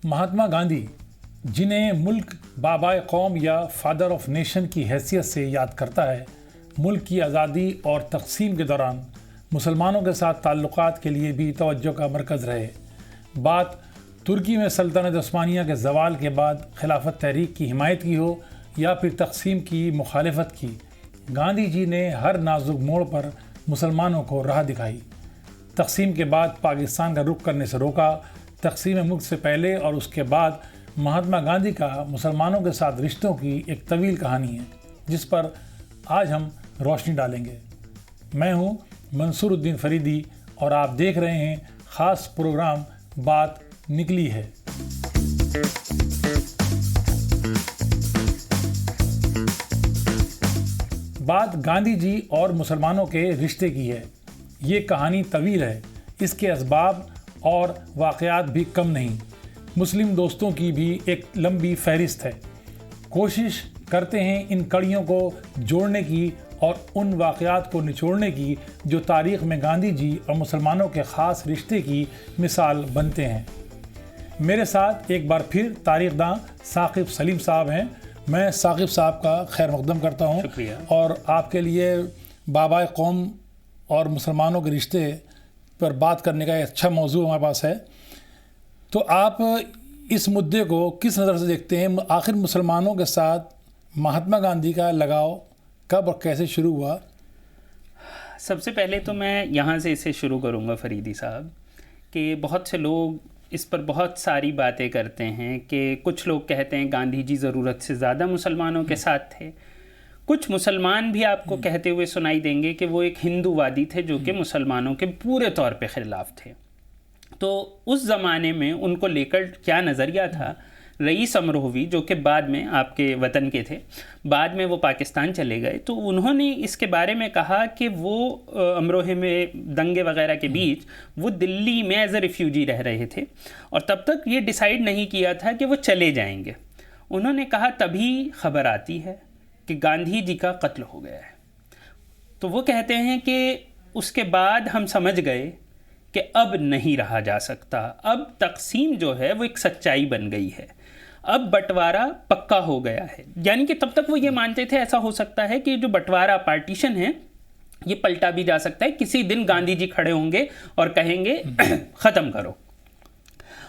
महात्मा गांधी, जिन्हें मुल्क बाबाए कौम या फादर ऑफ नेशन की हैसियत से याद करता है, मुल्क की आज़ादी और तक़सीम के दौरान मुसलमानों के साथ ताल्लुक़ात के लिए भी तवज्जो का मरकज़ रहे। बात तुर्की में सल्तनत उस्मानिया के ज़वाल के बाद खिलाफत तहरीक की हिमायत की हो या फिर तक़सीम की मुखालफत की, गांधी जी ने हर नाजुक मोड़ पर मुसलमानों को राह दिखाई। तक़सीम के बाद पाकिस्तान का रुख करने से रोका। तक़सीम मुल्क से पहले और उसके बाद महात्मा गांधी का मुसलमानों के साथ रिश्तों की एक तवील कहानी है, जिस पर आज हम रोशनी डालेंगे। मैं हूं मंसूरुद्दीन फरीदी और आप देख रहे हैं ख़ास प्रोग्राम बात निकली है। बात गांधी जी और मुसलमानों के रिश्ते की है। ये कहानी तवील है, इसके असबाब और वाक़यात भी कम नहीं। मुस्लिम दोस्तों की भी एक लंबी फहरिस्त है। कोशिश करते हैं इन कड़ियों को जोड़ने की और उन वाक़यात को निचोड़ने की जो तारीख़ में गांधी जी और मुसलमानों के ख़ास रिश्ते की मिसाल बनते हैं। मेरे साथ एक बार फिर तारीख़दां साक़िब सलीम साहब हैं। मैं साक़िब साहब का खैर मक़दम करता हूँ और आपके लिए बाबाए कौम और मुसलमानों के रिश्ते पर बात करने का एक अच्छा मौजू हमारे पास है। तो आप इस मुद्दे को किस नज़र से देखते हैं? आखिर मुसलमानों के साथ महात्मा गांधी का लगाव कब और कैसे शुरू हुआ? सबसे पहले तो मैं यहाँ से इसे शुरू करूँगा फरीदी साहब, कि बहुत से लोग इस पर बहुत सारी बातें करते हैं कि कुछ लोग कहते हैं गांधी जी ज़रूरत से ज़्यादा मुसलमानों के साथ थे। कुछ मुसलमान भी आपको कहते हुए सुनाई देंगे कि वो एक हिंदूवादी थे जो कि मुसलमानों के पूरे तौर पे ख़िलाफ़ थे। तो उस ज़माने में उनको लेकर क्या नज़रिया था, रईस अमरोही जो कि बाद में आपके वतन के थे, बाद में वो पाकिस्तान चले गए, तो उन्होंने इसके बारे में कहा कि वो अमरोही में दंगे वगैरह के बीच वो दिल्ली में एज ए रिफ्यूजी रह रहे थे और तब तक ये डिसाइड नहीं किया था कि वो चले जाएंगे। उन्होंने कहा तभी खबर आती है कि गांधी जी का कत्ल हो गया है। तो वो कहते हैं कि उसके बाद हम समझ गए कि अब नहीं रहा जा सकता, अब तक़सीम जो है वो एक सच्चाई बन गई है, अब बंटवारा पक्का हो गया है। यानी कि तब तक वो ये मानते थे ऐसा हो सकता है कि जो बंटवारा पार्टीशन है ये पलटा भी जा सकता है, किसी दिन गांधी जी खड़े होंगे और कहेंगे ख़त्म करो।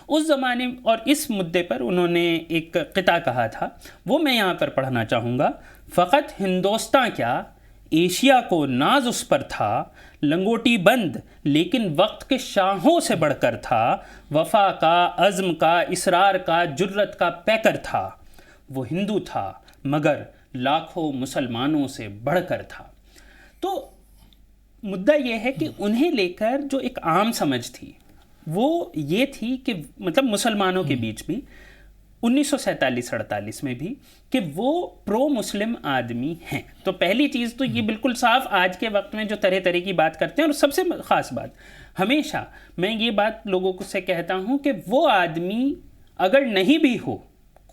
उस ज़माने और इस मुद्दे पर उन्होंने एक क़िता कहा था, वो मैं यहाँ पर पढ़ना चाहूँगा। फ़क़त हिंदोस्तां क्या एशिया को नाज उस पर था, लंगोटी बंद लेकिन वक्त के शाहों से बढ़कर था, वफा का, अज़्म का, इसरार का, जुर्रत का पैकर था। वो हिंदू था मगर लाखों मुसलमानों से बढ़कर था। तो मुद्दा ये है कि उन्हें लेकर जो एक आम समझ थी वो ये थी कि मतलब मुसलमानों के बीच भी 1947-48 में भी कि वो प्रो मुस्लिम आदमी हैं। तो पहली चीज़ तो ये बिल्कुल साफ आज के वक्त में जो तरह तरह की बात करते हैं, और सबसे ख़ास बात हमेशा मैं ये बात लोगों को से कहता हूँ कि वो आदमी अगर नहीं भी हो,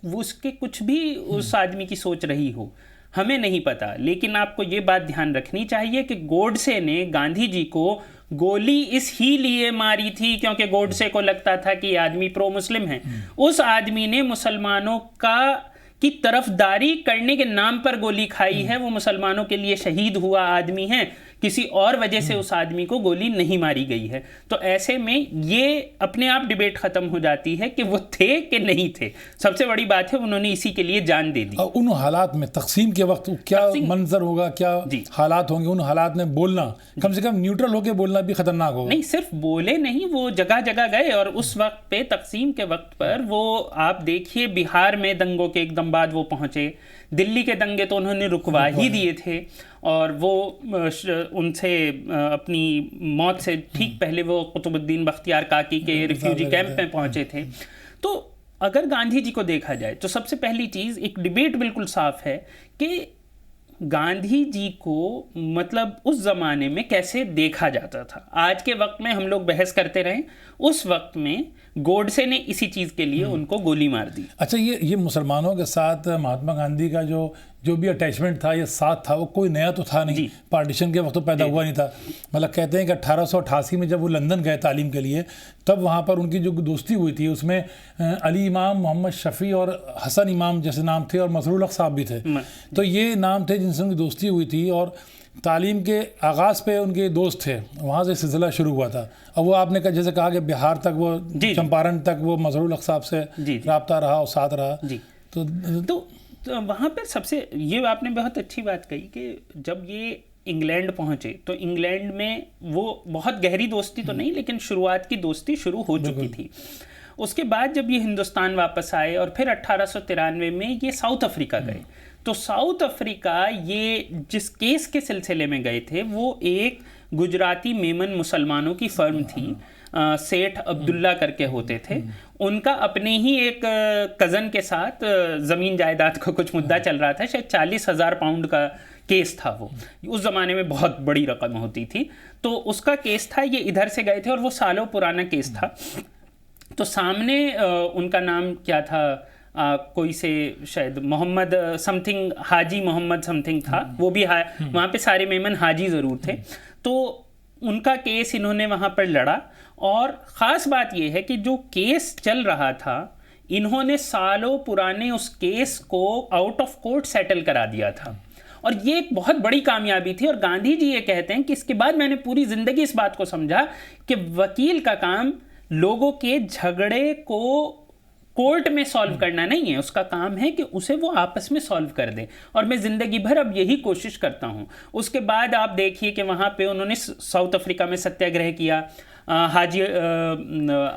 वो उसके कुछ भी उस आदमी की सोच रही हो, हमें नहीं पता, लेकिन आपको ये बात ध्यान रखनी चाहिए कि गोडसे ने गांधी जी को गोली इस ही लिए मारी थी क्योंकि गोडसे को लगता था कि आदमी प्रो मुस्लिम है। उस आदमी ने मुसलमानों की तरफदारी करने के नाम पर गोली खाई है। वो मुसलमानों के लिए शहीद हुआ आदमी है, किसी और वजह से उस आदमी को गोली नहीं मारी गई है। तो ऐसे में ये अपने आप डिबेट ख़त्म हो जाती है कि वो थे कि नहीं थे। सबसे बड़ी बात है उन्होंने इसी के लिए जान दे दी। उन हालात में तक़सीम के वक्त क्या मंजर होगा, क्या हालात होंगे, उन हालात में बोलना, कम से कम न्यूट्रल होकर बोलना भी ख़तरनाक होगा। नहीं, सिर्फ बोले नहीं, वो जगह जगह गए। और उस वक्त पे तक़सीम के वक्त पर वो आप देखिए बिहार में दंगों के एकदम बाद वो पहुँचे, दिल्ली के दंगे तो उन्होंने रुकवा ही दिए थे और वो उनसे अपनी मौत से ठीक पहले वो कुतुबुद्दीन बख्तियार काकी के रिफ्यूजी कैंप में पहुंचे थे। तो अगर गांधी जी को देखा जाए तो सबसे पहली चीज़, एक डिबेट बिल्कुल साफ है कि गांधी जी को मतलब उस ज़माने में कैसे देखा जाता था। आज के वक्त में हम लोग बहस करते रहें, उस वक्त में गोडसे ने इसी चीज़ के लिए उनको गोली मार दी। अच्छा, ये मुसलमानों के साथ महात्मा गांधी का जो भी अटैचमेंट था, ये साथ था, वो कोई नया तो था नहीं, पार्टीशन के वक्त तो पैदा हुआ नहीं था। मतलब कहते हैं कि 1888 में जब वो लंदन गए तालीम के लिए, तब वहाँ पर उनकी जो दोस्ती हुई थी उसमें अली इमाम, मोहम्मद शफ़ी और हसन इमाम जैसे नाम थे, और मसरूल हक साहब भी थे। तो ये नाम थे जिनसे उनकी दोस्ती हुई थी, और तालीम के आगाज़ पे उनके दोस्त थे, वहाँ से सिलसिला शुरू हुआ था। अब वो आपने जैसे कहा कि बिहार तक, वो चंपारण तक वो मसरूल हक साहब से रब्ता रहा और साथ रहा। तो वहाँ पर सबसे, ये आपने बहुत अच्छी बात कही कि जब ये इंग्लैंड पहुँचे तो इंग्लैंड में वो बहुत गहरी दोस्ती तो नहीं, लेकिन शुरुआत की दोस्ती शुरू हो चुकी थी। उसके बाद जब ये हिंदुस्तान वापस आए और फिर 1893 में ये साउथ अफ्रीका गए, तो साउथ अफ्रीका ये जिस केस के सिलसिले में गए थे वो एक गुजराती मेमन मुसलमानों की फर्म थी, सेठ अब्दुल्ला करके होते थे। उनका अपने ही एक कज़न के साथ ज़मीन जायदाद का कुछ मुद्दा चल रहा था, शायद 40,000 पाउंड का केस था। वो उस ज़माने में बहुत बड़ी रकम होती थी, तो उसका केस था। ये इधर से गए थे और वो सालों पुराना केस था। तो सामने उनका नाम क्या था, कोई से शायद मोहम्मद समथिंग, हाजी मोहम्मद समथिंग था, वो भी वहाँ पे सारे मेमन हाजी ज़रूर थे। तो उनका केस इन्होंने वहाँ पर लड़ा, और ख़ास बात यह है कि जो केस चल रहा था, इन्होंने सालों पुराने उस केस को आउट ऑफ कोर्ट सेटल करा दिया था, और ये एक बहुत बड़ी कामयाबी थी। और गांधी जी ये कहते हैं कि इसके बाद मैंने पूरी ज़िंदगी इस बात को समझा कि वकील का काम लोगों के झगड़े को कोर्ट में सॉल्व करना नहीं है, उसका काम है कि उसे वो आपस में सॉल्व कर दे, और मैं ज़िंदगी भर अब यही कोशिश करता हूँ। उसके बाद आप देखिए कि वहाँ पे उन्होंने साउथ अफ्रीका में सत्याग्रह किया।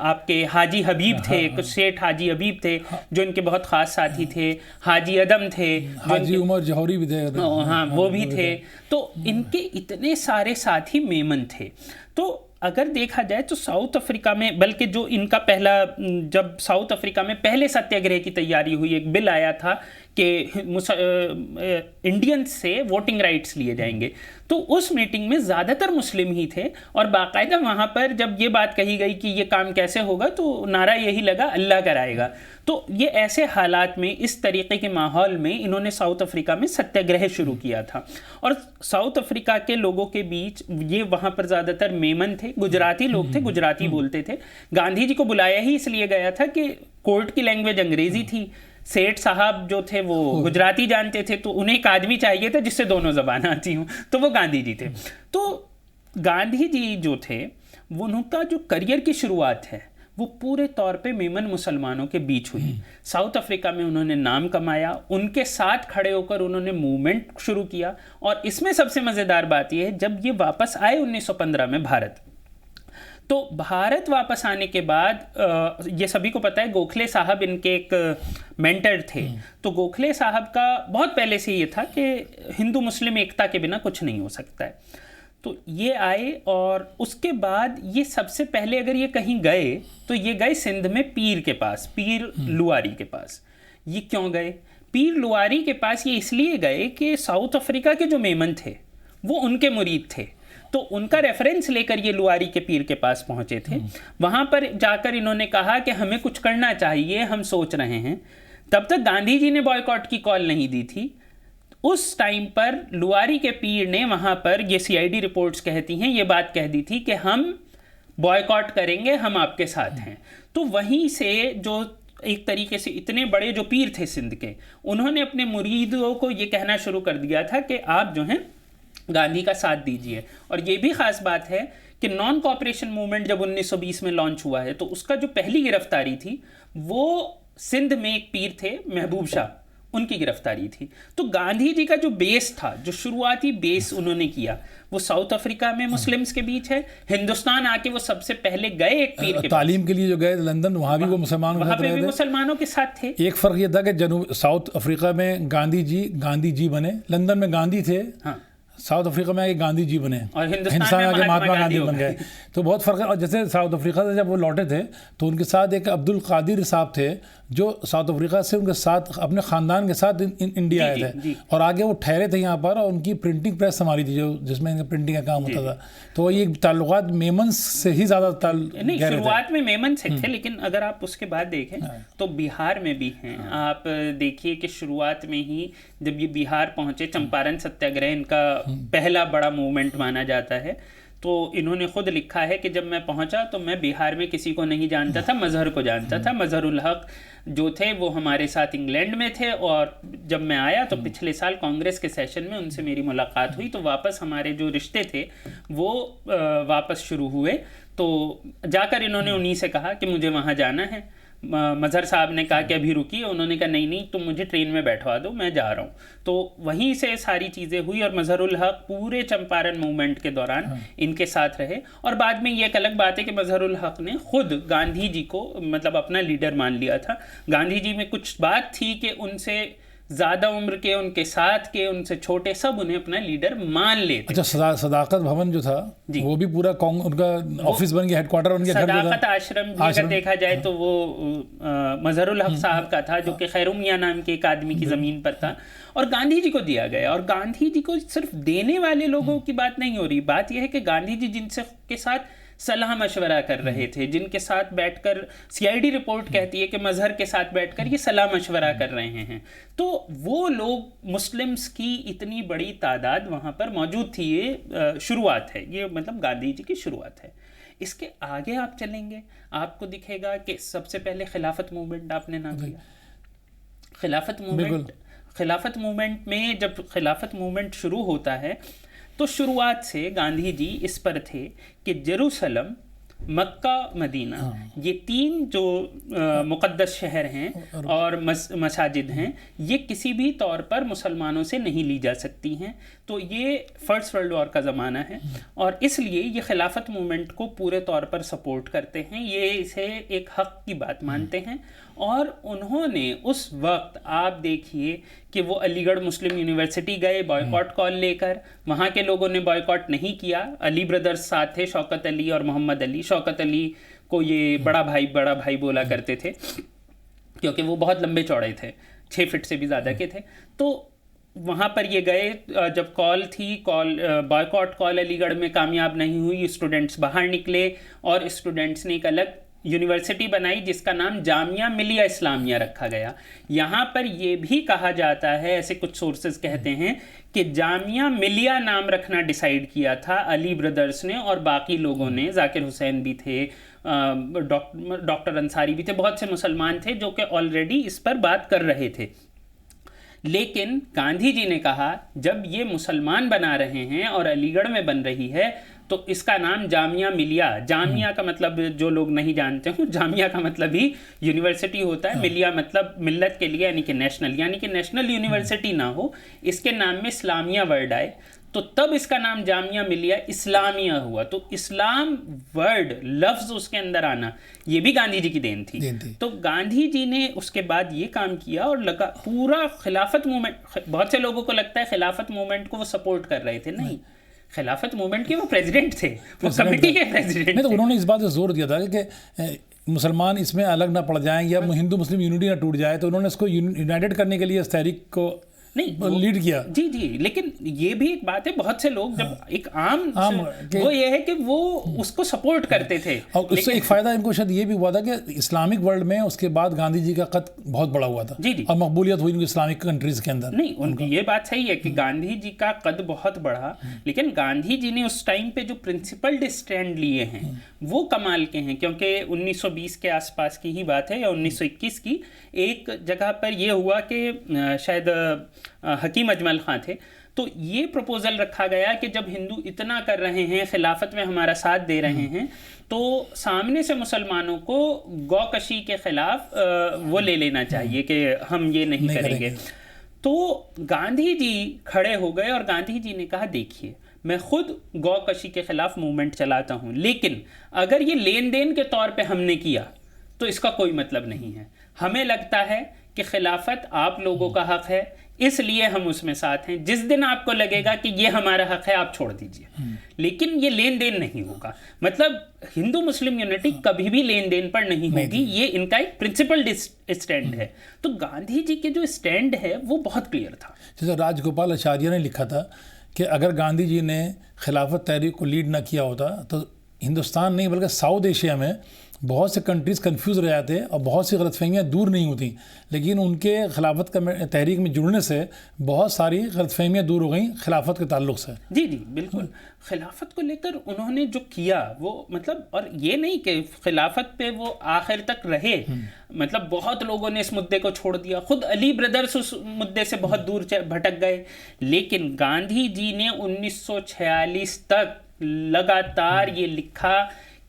आपके हाजी हबीब थे, कुछ सेठ हाजी हबीब थे जो इनके बहुत ख़ास साथी थे। हाजी अदम थे, हाजी उमर जौहरी भी थे, हाँ वो भी थे। तो इनके इतने सारे साथी मेमन थे। तो अगर देखा जाए तो साउथ अफ्रीका में, बल्कि जो इनका पहला, जब साउथ अफ्रीका में पहले सत्याग्रह की तैयारी हुई, एक बिल आया था कि इंडियंस से वोटिंग राइट्स लिए जाएंगे, तो उस मीटिंग में ज़्यादातर मुस्लिम ही थे, और बाकायदा वहाँ पर जब ये बात कही गई कि ये काम कैसे होगा, तो नारा यही लगा, अल्लाह कराएगा। तो ये ऐसे हालात में, इस तरीके के माहौल में इन्होंने साउथ अफ्रीका में सत्याग्रह शुरू किया था। और साउथ अफ्रीका के लोगों के बीच, ये वहाँ पर ज़्यादातर मेमन थे, गुजराती लोग थे, गुजराती बोलते थे। गांधी जी को बुलाया ही इसलिए गया था कि कोर्ट की लैंग्वेज अंग्रेज़ी थी, सेठ साहब जो थे वो गुजराती जानते थे, तो उन्हें एक आदमी चाहिए था जिससे दोनों ज़बान आती हूँ, तो वो गांधी जी थे। तो गांधी जी जो थे, वो उनका जो करियर की शुरुआत है वो पूरे तौर पे मेमन मुसलमानों के बीच हुई। साउथ अफ्रीका में उन्होंने नाम कमाया, उनके साथ खड़े होकर उन्होंने मूवमेंट शुरू किया। और इसमें सबसे मज़ेदार बात यह है, जब ये वापस आए 1915 में भारत, तो भारत वापस आने के बाद ये सभी को पता है, गोखले साहब इनके एक मेंटर थे। तो गोखले साहब का बहुत पहले से ये था कि हिंदू मुस्लिम एकता के बिना कुछ नहीं हो सकता है। तो ये आए, और उसके बाद ये सबसे पहले अगर ये कहीं गए तो ये गए सिंध में पीर के पास, पीर लुआरी के पास। ये क्यों गए पीर लुआरी के पास? ये इसलिए गए कि साउथ अफ्रीका के जो मेमन थे वो उनके मुरीद थे, तो उनका रेफरेंस लेकर ये लुआरी के पीर के पास पहुंचे थे। वहाँ पर जाकर इन्होंने कहा कि हमें कुछ करना चाहिए, हम सोच रहे हैं। तब तक गांधी जी ने बॉयकॉट की कॉल नहीं दी थी। उस टाइम पर लुआरी के पीर ने वहाँ पर, ये CID रिपोर्ट्स कहती हैं, ये बात कह दी थी कि हम बॉयकॉट करेंगे, हम आपके साथ हैं। तो वहीं से जो एक तरीके से इतने बड़े जो पीर थे सिंध के, उन्होंने अपने मुरीदों को ये कहना शुरू कर दिया था कि आप जो हैं गांधी का साथ दीजिए। और ये भी ख़ास बात है कि नॉन कॉपरेशन मूवमेंट जब 1920 में लॉन्च हुआ है, तो उसका जो पहली गिरफ्तारी थी वो सिंध में एक पीर थे महबूब शाह, उनकी गिरफ्तारी थी। तो गांधी जी का जो बेस था, जो शुरुआती बेस उन्होंने किया, वो साउथ अफ्रीका में मुस्लिम्स के बीच है। हिंदुस्तान आके वो सबसे पहले गए एक पीर के तालीम के लिए जो गए लंदन, वहाँ भी वो मुसलमानों के साथ थे। एक फ़र्क ये था कि साउथ अफ्रीका में गांधी जी बने, लंदन में गांधी थे। हाँ। साउथ अफ्रीका में आके गांधी जी बने और हिंदुस्तान में आके महात्मा गांधी बन गए, तो बहुत फ़र्क है। और जैसे साउथ अफ्रीका से जब वो लौटे थे तो उनके साथ एक अब्दुल कादिर साहब थे जो साउथ अफ्रीका से उनके साथ अपने ख़ानदान के साथ इंडिया आए थे और आगे वो ठहरे थे यहाँ पर और उनकी प्रिंटिंग प्रेस संभाली थी जो जिसमें इनका प्रिंटिंग का काम होता था। तो ये ताल्लुकात मेमन से ही ज़्यादा नहीं, शुरुआत में मेमन से थे, लेकिन अगर आप उसके बाद देखें तो बिहार में भी हैं। आप देखिए कि शुरुआत में ही जब ये बिहार पहुंचे, चंपारण सत्याग्रह इनका पहला बड़ा मूवमेंट माना जाता है, तो इन्होंने खुद लिखा है कि जब मैं पहुंचा तो मैं बिहार में किसी को नहीं जानता था, मजहर को जानता था। मजहरुल हक जो थे वो हमारे साथ इंग्लैंड में थे और जब मैं आया तो पिछले साल कांग्रेस के सेशन में उनसे मेरी मुलाकात हुई, तो वापस हमारे जो रिश्ते थे वो वापस शुरू हुए। तो जाकर इन्होंने उन्हीं से कहा कि मुझे वहाँ जाना है। मजहर साहब ने कहा कि अभी रुकिए, उन्होंने कहा नहीं तुम मुझे ट्रेन में बैठवा दो, मैं जा रहा हूँ। तो वहीं से सारी चीज़ें हुई और मजहरुल हक पूरे चंपारण मूवमेंट के दौरान इनके साथ रहे। और बाद में ये एक अलग बात है कि मजहरुल हक ने खुद गांधी जी को मतलब अपना लीडर मान लिया था। गांधी जी में कुछ बात थी कि उनसे ज़्यादा उम्र के, उनके साथ के, उनसे छोटे, सब उन्हें अपना लीडर मान लेते। अच्छा, सदाकत भवन जो था वो भी पूरा उनका ऑफिस बन गया, हेडक्वार्टर बन गया। सदाकत आश्रम भी अगर देखा जाए तो वो मजहरुल हक साहब का था, जो कि खैरुमिया नाम के एक आदमी की ज़मीन पर था और गांधी जी को दिया गया। और गांधी जी को सिर्फ देने वाले लोगों की बात नहीं हो रही, बात यह है कि गांधी जी जिनसे के साथ सलाह मशवरा कर रहे थे, जिनके साथ बैठकर सीआईडी रिपोर्ट कहती है कि मजहर के साथ बैठकर ये सलाह मशवरा कर रहे हैं, तो वो लोग मुस्लिम्स की इतनी बड़ी तादाद वहाँ पर मौजूद थी। ये शुरुआत है, ये मतलब गांधी जी की शुरुआत है। इसके आगे आप चलेंगे आपको दिखेगा कि सबसे पहले खिलाफत मूवमेंट आपने नाम लिया। खिलाफत मूवमेंट में जब खिलाफत मूवमेंट शुरू होता है तो शुरुआत से गांधी जी इस पर थे कि जेरूसलम, मक्का, मदीना, ये तीन जो मुक़द्दस शहर हैं और मसाजिद हैं, ये किसी भी तौर पर मुसलमानों से नहीं ली जा सकती हैं। तो ये फर्स्ट वर्ल्ड वॉर का ज़माना है और इसलिए ये खिलाफत मूवमेंट को पूरे तौर पर सपोर्ट करते हैं, ये इसे एक हक़ की बात मानते हैं। और उन्होंने उस वक्त आप देखिए कि वो अलीगढ़ मुस्लिम यूनिवर्सिटी गए बॉयकॉट कॉल लेकर, वहाँ के लोगों ने बॉयकॉट नहीं किया। अली ब्रदर्स साथ थे, शौकत अली और मोहम्मद अली। शौकत अली को ये बड़ा भाई बोला करते थे क्योंकि वो बहुत लंबे चौड़े थे, 6 फीट से भी ज़्यादा के थे। तो वहाँ पर ये गए, जब बॉयकॉट कॉल अलीगढ़ में कामयाब नहीं हुई, स्टूडेंट्स बाहर निकले और स्टूडेंट्स ने एक अलग यूनिवर्सिटी बनाई जिसका नाम जामिया मिलिया इस्लामिया रखा गया। यहाँ पर यह भी कहा जाता है, ऐसे कुछ सोर्सेज कहते हैं कि जामिया मिलिया नाम रखना डिसाइड किया था अली ब्रदर्स ने और बाकी लोगों ने, जाकिर हुसैन भी थे, डॉक्टर अंसारी भी थे, बहुत से मुसलमान थे जो कि ऑलरेडी इस पर बात कर रहे थे। लेकिन गांधी जी ने कहा जब ये मुसलमान बना रहे हैं और अलीगढ़ में बन रही है तो इसका नाम जामिया मिलिया, जामिया का मतलब जो लोग नहीं जानते हो, जामिया का मतलब ही यूनिवर्सिटी होता है, मिलिया मतलब मिल्लत के लिए, यानी कि नेशनल यूनिवर्सिटी ना हो, इसके नाम में इस्लामिया वर्ड आए, तो तब इसका नाम जामिया मिलिया इस्लामिया हुआ। तो इस्लाम वर्ड लफ्ज़ उसके अंदर आना ये भी गांधी जी की देन थी। तो गांधी जी ने उसके बाद ये काम किया और लगा पूरा खिलाफत मूवमेंट, बहुत से लोगों को लगता है खिलाफत मूवमेंट को वो सपोर्ट कर रहे थे, नहीं, खिलाफत मूवमेंट के वो प्रेसिडेंट थे, वो कमेटी के प्रेसिडेंट थे। तो उन्होंने इस बात पर जोर दिया था कि मुसलमान इसमें अलग ना पड़ जाएं या हिंदू मुस्लिम यूनिटी ना टूट जाए, तो उन्होंने इसको यूनाइटेड करने के लिए इस तहरीक को नहीं लीड किया। जी, लेकिन ये भी एक बात है, बहुत से लोग जब एक आम वो ये है कि वो उसको सपोर्ट करते थे और उससे एक फ़ायदा इनको शायद ये भी हुआ था कि इस्लामिक वर्ल्ड में उसके बाद गांधी जी का कद बहुत बड़ा हुआ था। जी और मकबूलियत हुई इस्लामिक कंट्रीज़ के अंदर। नहीं, उनकी ये बात सही है कि गांधी जी का कद बहुत बढ़ा, लेकिन गांधी जी ने उस टाइम पे जो प्रिंसिपल्ड स्टैंड लिए हैं वो कमाल के हैं, क्योंकि 1920 के आसपास की ही बात है या 1921 की, एक जगह पर यह हुआ कि शायद हकीम अजमल खां थे, तो ये प्रपोज़ल रखा गया कि जब हिंदू इतना कर रहे हैं, खिलाफत में हमारा साथ दे रहे हैं, तो सामने से मुसलमानों को गौकशी के ख़िलाफ़ वो ले लेना चाहिए कि हम ये नहीं करेंगे। तो गांधी जी खड़े हो गए और गांधी जी ने कहा देखिए मैं खुद गौकशी के ख़िलाफ़ मूवमेंट चलाता हूँ, लेकिन अगर ये लेन देन के तौर पे हमने किया तो इसका कोई मतलब नहीं है। हमें लगता है कि खिलाफत आप लोगों का हक है, इसलिए हम उसमें साथ हैं। जिस दिन आपको लगेगा कि ये हमारा हक है, आप छोड़ दीजिए, लेकिन ये लेन देन नहीं होगा। मतलब हिंदू मुस्लिम यूनिटी कभी भी लेन देन पर नहीं होगी, ये इनका एक प्रिंसिपल स्टैंड है। तो गांधी जी के जो स्टैंड है वो बहुत क्लियर था। जैसे राजगोपाल आचार्य ने लिखा था कि अगर गांधी जी ने खिलाफत तहरीक को लीड ना किया होता तो हिंदुस्तान नहीं बल्कि साउथ एशिया में बहुत से कंट्रीज़ कंफ्यूज रह जाते और बहुत सी गलतफहमियाँ दूर नहीं होती, लेकिन उनके खिलाफत का तहरीक में जुड़ने से बहुत सारी गलतफहमियाँ दूर हो गई खिलाफत के ताल्लुक से। जी जी बिल्कुल। खिलाफत को लेकर उन्होंने जो किया वो मतलब, और ये नहीं कि खिलाफत पे वो आखिर तक रहे, मतलब बहुत लोगों ने इस मुद्दे को छोड़ दिया, खुद अली ब्रदर्स उस मुद्दे से बहुत दूर भटक गए, लेकिन गांधी जी ने 1946 तक लगातार ये लिखा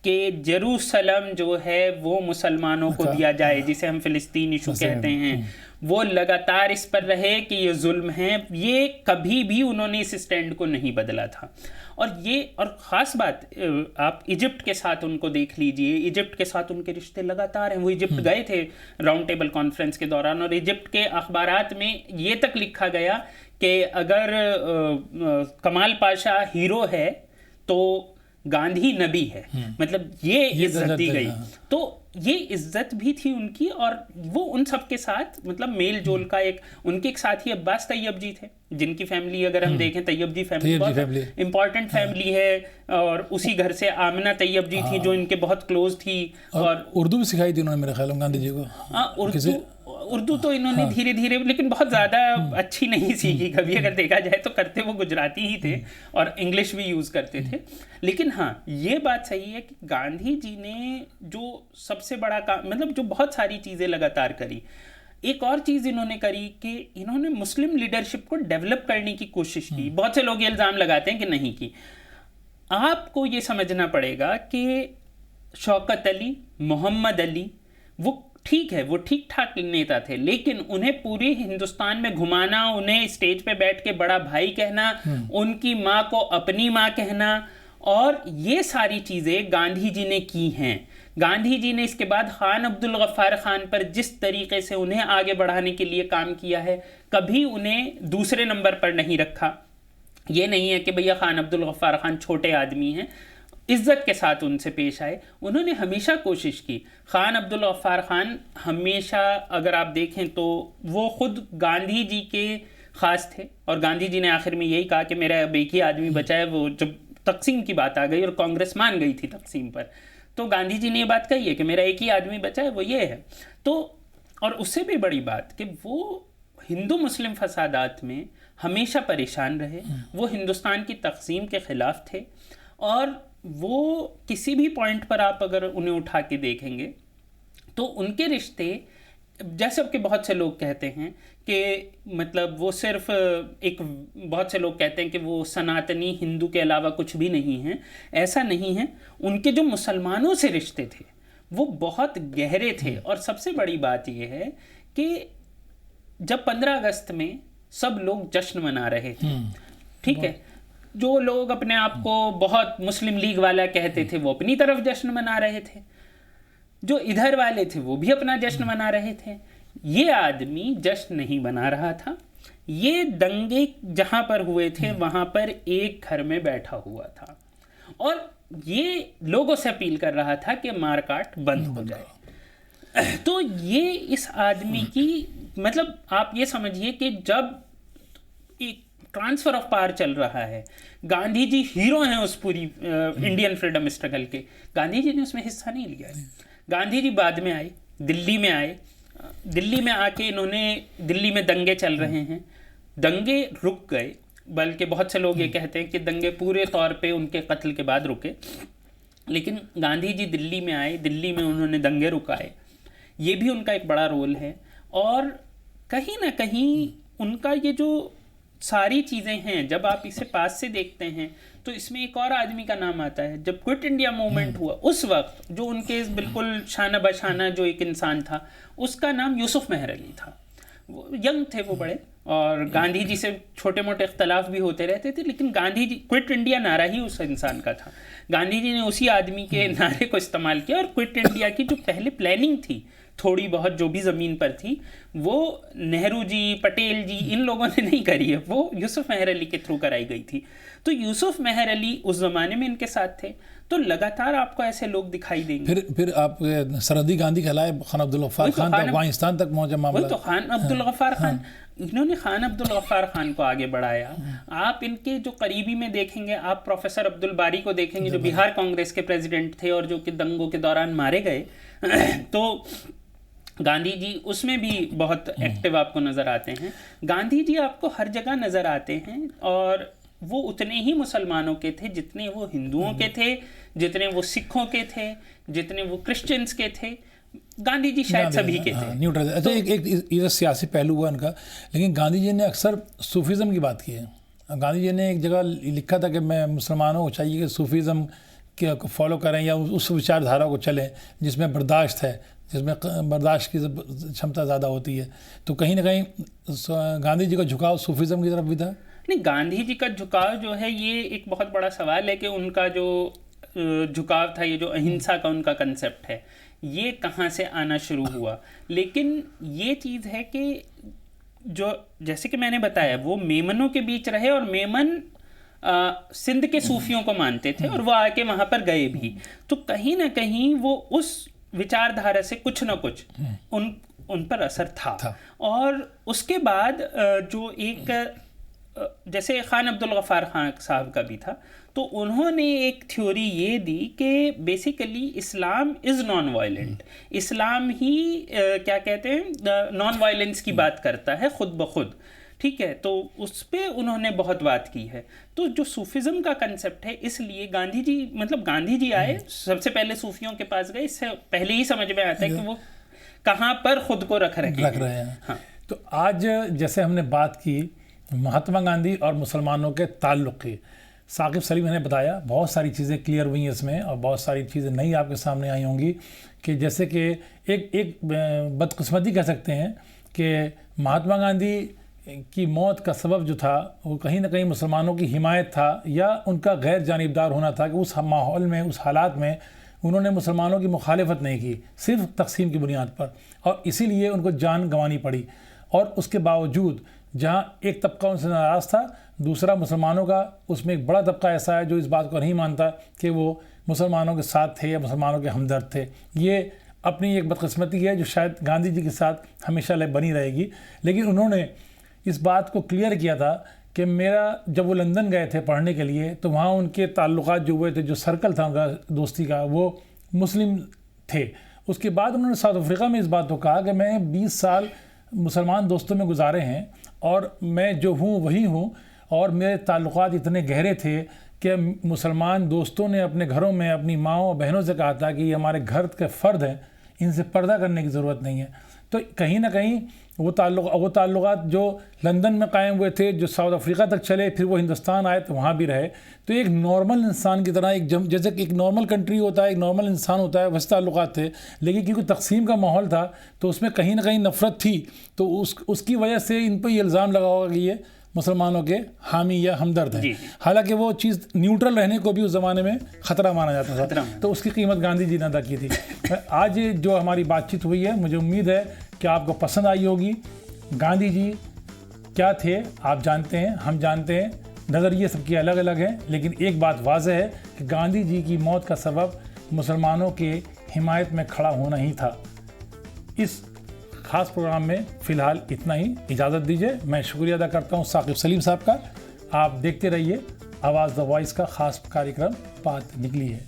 कि जेरूसलम जो है वो मुसलमानों को दिया जाए, जिसे हम फिलिस्तीन इशू कहते हैं। वो लगातार इस पर रहे कि ये जुल्म है, ये कभी भी उन्होंने इस स्टैंड को नहीं बदला था। और ख़ास बात, आप इजिप्ट के साथ उनको देख लीजिए, इजिप्ट के साथ उनके रिश्ते लगातार हैं। वो इजिप्ट गए थे राउंड टेबल कॉन्फ्रेंस के दौरान, और इजिप्ट के अखबारात में ये तक लिखा गया कि अगर कमाल पाशा हीरो है तो गांधी नबी है। मतलब ये इज्जत दी गई। तो ये इज्जत भी थी उनकी, और वो उन सब के साथ मतलब मेल जोल का एक, उनके एक साथी अब्बास तैयब जी थे, जिनकी फैमिली अगर हम देखें, तैयब जी फैमिली बहुत इंपॉर्टेंट फैमिली है, और उसी घर से आमिना तैयब जी थी जो इनके बहुत क्लोज थी, और उर्दू भी सिखाई थी उन्होंने मेरे ख्याल में गांधी जी को। उर्दू तो इन्होंने धीरे धीरे, लेकिन बहुत ज़्यादा अच्छी नहीं सीखी कभी, अगर देखा जाए तो करते वो गुजराती ही थे और इंग्लिश भी यूज़ करते थे। लेकिन हाँ, ये बात सही है कि गांधी जी ने जो सबसे बड़ा काम, मतलब जो बहुत सारी चीज़ें लगातार करी, एक और चीज़ इन्होंने करी कि इन्होंने मुस्लिम लीडरशिप को डेवलप करने की कोशिश की। बहुत से लोग ये इल्ज़ाम लगाते हैं कि नहीं की। आपको ये समझना पड़ेगा कि शौकत अली, मोहम्मद अली, वो ठीक है, वो ठीक ठाक नेता थे, लेकिन उन्हें पूरे हिंदुस्तान में घुमाना, उन्हें स्टेज पे बैठ के बड़ा भाई कहना, उनकी माँ को अपनी माँ कहना, और ये सारी चीज़ें गांधी जी ने की हैं। गांधी जी ने इसके बाद खान अब्दुल गफ्फार खान पर जिस तरीके से उन्हें आगे बढ़ाने के लिए काम किया है, कभी उन्हें दूसरे नंबर पर नहीं रखा। ये नहीं है कि भैया खान अब्दुल गफ्फार खान छोटे आदमी हैं, इज्जत के साथ उनसे पेश आए। उन्होंने हमेशा कोशिश की। खान अब्दुल गफ्फार खान हमेशा, अगर आप देखें तो वो खुद गांधी जी के ख़ास थे, और गांधी जी ने आखिर में यही कहा कि मेरा अब एक ही आदमी बचा है। वो जब तकसीम की बात आ गई और कांग्रेस मान गई थी तकसीम पर, तो गांधी जी ने ये बात कही है कि मेरा एक ही आदमी बचा है, वो ये है। तो और उससे भी बड़ी बात कि वो हिंदू मुस्लिम फसादात में हमेशा परेशान रहे, वो हिंदुस्तान की तकसीम के ख़िलाफ़ थे, और वो किसी भी पॉइंट पर आप अगर उन्हें उठा के देखेंगे तो उनके रिश्ते, जैसे कि बहुत से लोग कहते हैं कि मतलब वो सिर्फ एक, बहुत से लोग कहते हैं कि वो सनातनी हिंदू के अलावा कुछ भी नहीं है। ऐसा नहीं है। उनके जो मुसलमानों से रिश्ते थे वो बहुत गहरे थे। और सबसे बड़ी बात ये है कि जब 15 अगस्त में सब लोग जश्न मना रहे थे, ठीक है, जो लोग अपने आप को बहुत मुस्लिम लीग वाला कहते थे वो अपनी तरफ जश्न मना रहे थे, जो इधर वाले थे वो भी अपना जश्न मना रहे थे। ये आदमी जश्न नहीं मना रहा था। ये दंगे जहां पर हुए थे वहां पर एक घर में बैठा हुआ था, और ये लोगों से अपील कर रहा था कि मारकाट बंद हो जाए। तो ये इस आदमी की, मतलब आप ये समझिए कि जब एक ट्रांसफर ऑफ पावर चल रहा है, गांधी जी हीरो हैं उस पूरी इंडियन फ्रीडम स्ट्रगल के, गांधी जी ने उसमें हिस्सा नहीं लिया है। गांधी जी बाद में आए, दिल्ली में आए, दिल्ली में आके इन्होंने, दिल्ली में दंगे चल रहे हैं, दंगे रुक गए, बल्कि बहुत से लोग ये कहते हैं कि दंगे पूरे तौर पे उनके कत्ल के बाद रुके, लेकिन गांधी जी दिल्ली में आए, दिल्ली में उन्होंने दंगे रुकाए, ये भी उनका एक बड़ा रोल है। और कहीं ना कहीं उनका ये जो सारी चीज़ें हैं, जब आप इसे पास से देखते हैं तो इसमें एक और आदमी का नाम आता है। जब क्विट इंडिया मूवमेंट हुआ उस वक्त जो उनके बिल्कुल शाना बशाना जो एक इंसान था, उसका नाम यूसुफ मेहर अली था। वो यंग थे वो बड़े, और गांधी जी से छोटे मोटे इख्तलाफ भी होते रहते थे, लेकिन गांधी जी, क्विट इंडिया नारा ही उस इंसान का था। गांधी जी ने उसी आदमी के नारे को इस्तेमाल किया, और क्विट इंडिया की जो पहले प्लानिंग थी थोड़ी बहुत जो भी ज़मीन पर थी, वो नेहरू जी, पटेल जी, इन लोगों ने नहीं करी है, वो यूसुफ मेहर अली के थ्रू कराई गई थी। तो यूसुफ मेहर अली उस ज़माने में इनके साथ थे, तो लगातार आपको ऐसे लोग दिखाई देंगे। फिर आप सरहदी गांधी कहलाए, खान अब्दुल गफ्फार खान तक अफगानिस्तान तक पहुंचे मामला। तो खान अब्दुल गफ्फार खान, इन्होंने खान अब्दुल गफ्फार खान को आगे बढ़ाया। आप इनके जो करीबी में देखेंगे, आप प्रोफेसर अब्दुल बारी को देखेंगे, जो बिहार कांग्रेस के प्रेसिडेंट थे और जो कि दंगों के दौरान मारे गए। तो गांधी जी उसमें भी बहुत एक्टिव आपको नज़र आते हैं। गांधी जी आपको हर जगह नज़र आते हैं, और वो उतने ही मुसलमानों के थे जितने वो हिंदुओं के थे, जितने वो सिखों के थे, जितने वो क्रिश्चियंस के थे। गांधी जी शायद सभी के थे, न्यूट्रल। अच्छा, एक सियासी पहलू हुआ उनका, लेकिन गांधी जी ने अक्सर सूफीज़म की बात की है। गांधी जी ने एक जगह लिखा था कि मैं मुसलमानों को चाहिए कि सूफीज़म को फॉलो करें या उस विचारधारा को चलें जिसमें बर्दाश्त है, जिसमें बर्दाश्त की क्षमता ज़्यादा होती है। तो कहीं ना कहीं गांधी जी का झुकाव सूफीज़म की तरफ भी था। नहीं, गांधी जी का झुकाव जो है ये एक बहुत बड़ा सवाल है कि उनका जो झुकाव था, ये जो अहिंसा का उनका कंसेप्ट है, ये कहाँ से आना शुरू हुआ। लेकिन ये चीज़ है कि जो, जैसे कि मैंने बताया, वो मेमनों के बीच रहे, और मेमन सिंध के सूफियों को मानते थे, और वो आके वहाँ पर गए भी। तो कहीं ना कहीं वो उस विचारधारा से कुछ ना कुछ उन पर असर था। और उसके बाद जो एक, जैसे खान अब्दुल गफ्फार खान साहब का भी था, तो उन्होंने एक थ्योरी ये दी कि basically Islam is non violent. Islam ही क्या कहते हैं, नॉन वायलेंस की बात करता है खुद ब खुद। ठीक है, तो उस पर उन्होंने बहुत बात की है। तो जो सूफिज़म का कंसेप्ट है, इसलिए गांधी जी, मतलब गांधी जी आए, सबसे पहले सूफियों के पास गए, इससे पहले ही समझ में आता है कि वो कहाँ पर खुद को रख रहे हैं। हाँ। तो आज जैसे हमने बात की महात्मा गांधी और मुसलमानों के ताल्लुक़ की, साकिब सलीम ने बताया, बहुत सारी चीज़ें क्लियर हुई इसमें, और बहुत सारी चीज़ें नई आपके सामने आई होंगी। कि जैसे कि एक बदकिस्मती कह सकते हैं कि महात्मा गांधी की मौत का सबब जो था वो कहीं ना कहीं मुसलमानों की हिमायत था, या उनका गैर जानिबदार होना था, कि उस माहौल में, उस हालात में उन्होंने मुसलमानों की मुखालिफत नहीं की, सिर्फ तकसीम की बुनियाद पर, और इसीलिए उनको जान गंवानी पड़ी। और उसके बावजूद जहाँ एक तबका उनसे नाराज़ था, दूसरा मुसलमानों का, उसमें एक बड़ा तबका ऐसा है जो इस बात को नहीं मानता कि वो मुसलमानों के साथ थे या मुसलमानों के हमदर्द थे। ये अपनी एक बदकिस्मती है जो शायद गांधी जी के साथ हमेशा बनी रहेगी। लेकिन उन्होंने इस बात को क्लियर किया था कि मेरा, जब वो लंदन गए थे पढ़ने के लिए, तो वहाँ उनके ताल्लुकात जो हुए थे, जो सर्कल था उनका दोस्ती का, वो मुस्लिम थे। उसके बाद उन्होंने साउथ अफ्रीका में इस बात को कहा कि मैं 20 साल मुसलमान दोस्तों में गुजारे हैं, और मैं जो हूँ वही हूँ, और मेरे ताल्लुकात इतने गहरे थे कि मुसलमान दोस्तों ने अपने घरों में अपनी माँओं और बहनों से कहा था कि ये हमारे घर के फ़र्द हैं, इनसे पर्दा करने की ज़रूरत नहीं है। तो कहीं ना कहीं वो ताल्लुकात जो लंदन में कायम हुए थे, जो साउथ अफ्रीका तक चले, फिर वो हिंदुस्तान आए तो वहाँ भी रहे। तो एक नॉर्मल इंसान की तरह, जैसे कि एक नॉर्मल कंट्री होता है, एक नॉर्मल इंसान होता है, वैसे ताल्लुकात थे। लेकिन क्योंकि तकसीम का माहौल था तो उसमें कहीं ना कहीं नफ़रत थी, तो उसकी वजह से इन पर ये इल्ज़ाम लगा होगा कि ये मुसलमानों के हामी या हमदर्द हैं। हालांकि वो चीज़ न्यूट्रल रहने को भी उस ज़माने में ख़तरा माना जाता था, तो उसकी कीमत गांधी जी ने अदा की थी। आज जो हमारी बातचीत हुई है, मुझे उम्मीद है कि आपको पसंद आई होगी। गांधी जी क्या थे आप जानते हैं, हम जानते हैं, नज़रिए सबके अलग अलग हैं, लेकिन एक बात वाज़ेह है कि गांधी जी की मौत का सबब मुसलमानों के हिमायत में खड़ा होना ही था। इस ख़ास प्रोग्राम में फ़िलहाल इतना ही, इजाज़त दीजिए। मैं शुक्रिया अदा करता हूँ साकिब सलीम साहब का। आप देखते रहिए आवाज़ द वॉइस का ख़ास कार्यक्रम बात निकली है।